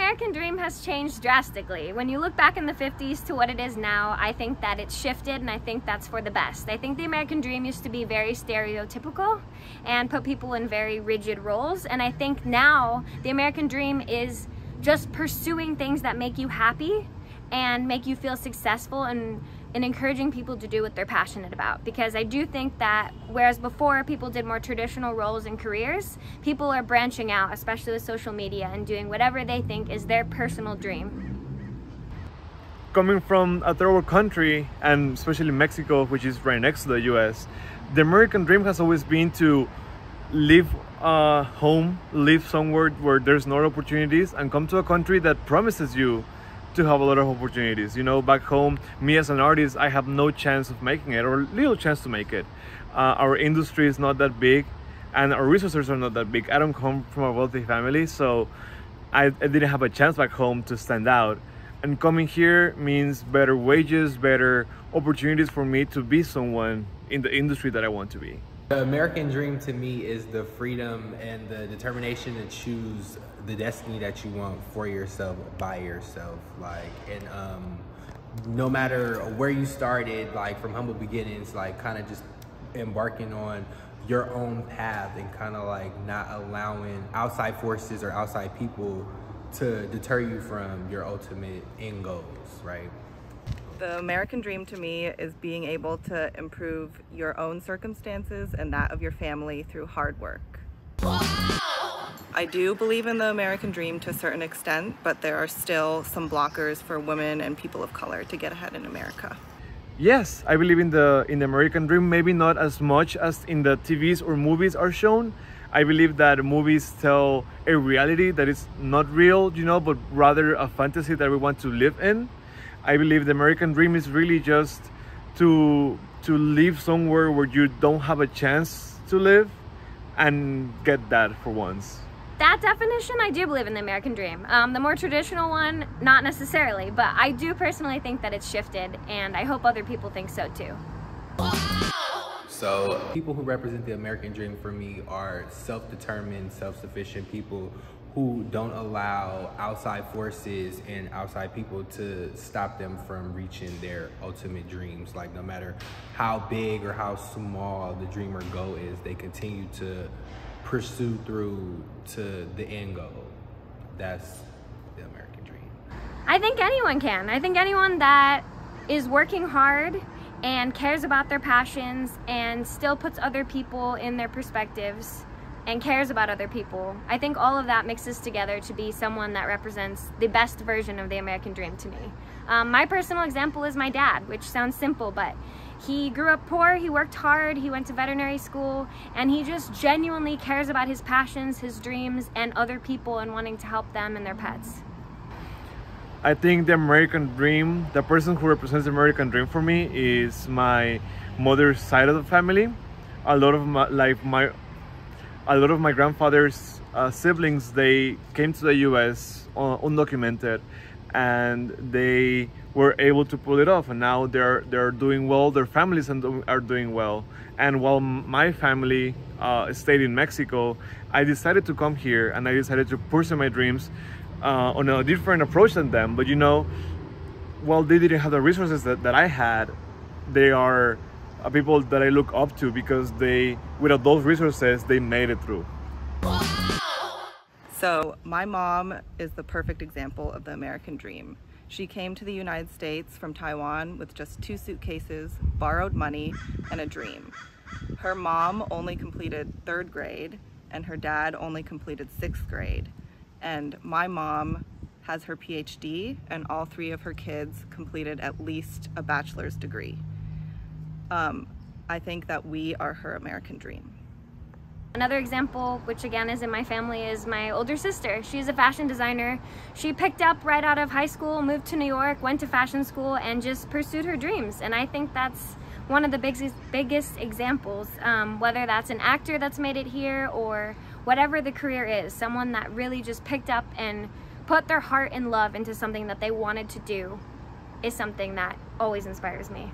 American dream has changed drastically. When you look back in the 50s to what it is now, I think that it's shifted, and I think that's for the best. I think the American dream used to be very stereotypical and put people in very rigid roles, and I think now the American dream is just pursuing things that make you happy and make you feel successful, and encouraging people to do what they're passionate about. Because I do think that whereas before people did more traditional roles and careers, people are branching out, especially with social media, and doing whatever they think is their personal dream. Coming from a third world country, and especially Mexico, which is right next to the US, the American dream has always been to live home, live somewhere where there's no opportunities, and come to a country that promises you to have a lot of opportunities. You know, back home, me as an artist, I have no chance of making it, or little chance to make it. Our industry is not that big, and our resources are not that big. I don't come from a wealthy family, so I didn't have a chance back home to stand out. And coming here means better wages, better opportunities for me to be someone in the industry that I want to be. The American dream to me is the freedom and the determination to choose the destiny that you want for yourself, by yourself. Like, and no matter where you started, like from humble beginnings, like kind of just embarking on your own path and kind of like not allowing outside forces or outside people to deter you from your ultimate end goals, right? The American dream to me is being able to improve your own circumstances and that of your family through hard work. I do believe in the American dream to a certain extent, but there are still some blockers for women and people of color to get ahead in America. Yes, I believe in the American dream, maybe not as much as in the TVs or movies are shown. I believe that movies tell a reality that is not real, you know, but rather a fantasy that we want to live in. I believe the American dream is really just to live somewhere where you don't have a chance to live and get that for once. That definition, I do believe in the American dream. The more traditional one, not necessarily, but I do personally think that it's shifted, and I hope other people think so too. So people who represent the American dream for me are self-determined, self-sufficient people who don't allow outside forces and outside people to stop them from reaching their ultimate dreams. Like, no matter how big or how small the dream or goal is, they continue to pursue through to the end goal. That's the American dream. I think anyone can. I think anyone that is working hard and cares about their passions and still puts other people in their perspectives and cares about other people, I think all of that mixes together to be someone that represents the best version of the American dream to me. My personal example is my dad, which sounds simple, but he grew up poor, he worked hard, he went to veterinary school, and he just genuinely cares about his passions, his dreams, and other people, and wanting to help them and their pets. I think the American dream, the person who represents the American dream for me is my mother's side of the family. A lot of my grandfather's siblings, they came to the US undocumented, and they were able to pull it off, and now they're doing well. Their families are doing well. And while my family stayed in Mexico, I decided to come here, and I decided to pursue my dreams on a different approach than them. But you know, while they didn't have the resources that I had, they are people that I look up to, because without those resources, they made it through. So my mom is the perfect example of the American dream. She came to the United States from Taiwan with just 2 suitcases, borrowed money, and a dream. Her mom only completed 3rd grade, and her dad only completed 6th grade. And my mom has her PhD, and all 3 of her kids completed at least a bachelor's degree. I think that we are her American dream. Another example, which again is in my family, is my older sister. She's a fashion designer. She picked up right out of high school, moved to New York, went to fashion school, and just pursued her dreams. And I think that's one of the biggest examples, whether that's an actor that's made it here or whatever the career is, someone that really just picked up and put their heart and love into something that they wanted to do is something that always inspires me.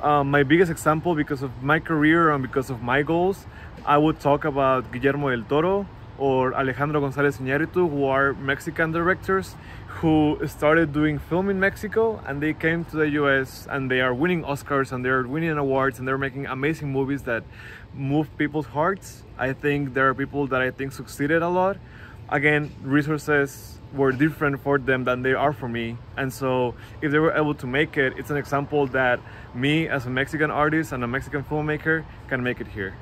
My biggest example, because of my career and because of my goals, I would talk about Guillermo del Toro, or Alejandro González Iñárritu, who are Mexican directors who started doing film in Mexico, and they came to the US and they are winning Oscars and they're winning awards and they're making amazing movies that move people's hearts. I think there are people that I think succeeded a lot. Again, resources were different for them than they are for me, and so if they were able to make it, it's an example that me as a Mexican artist and a Mexican filmmaker can make it here.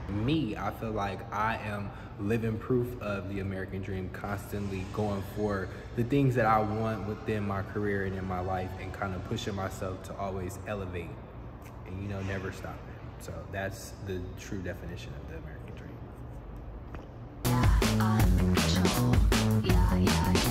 Me, I feel like I am living proof of the American dream, constantly going for the things that I want within my career and in my life, and kind of pushing myself to always elevate and, you know, never stop. So that's the true definition of the American dream. Yeah,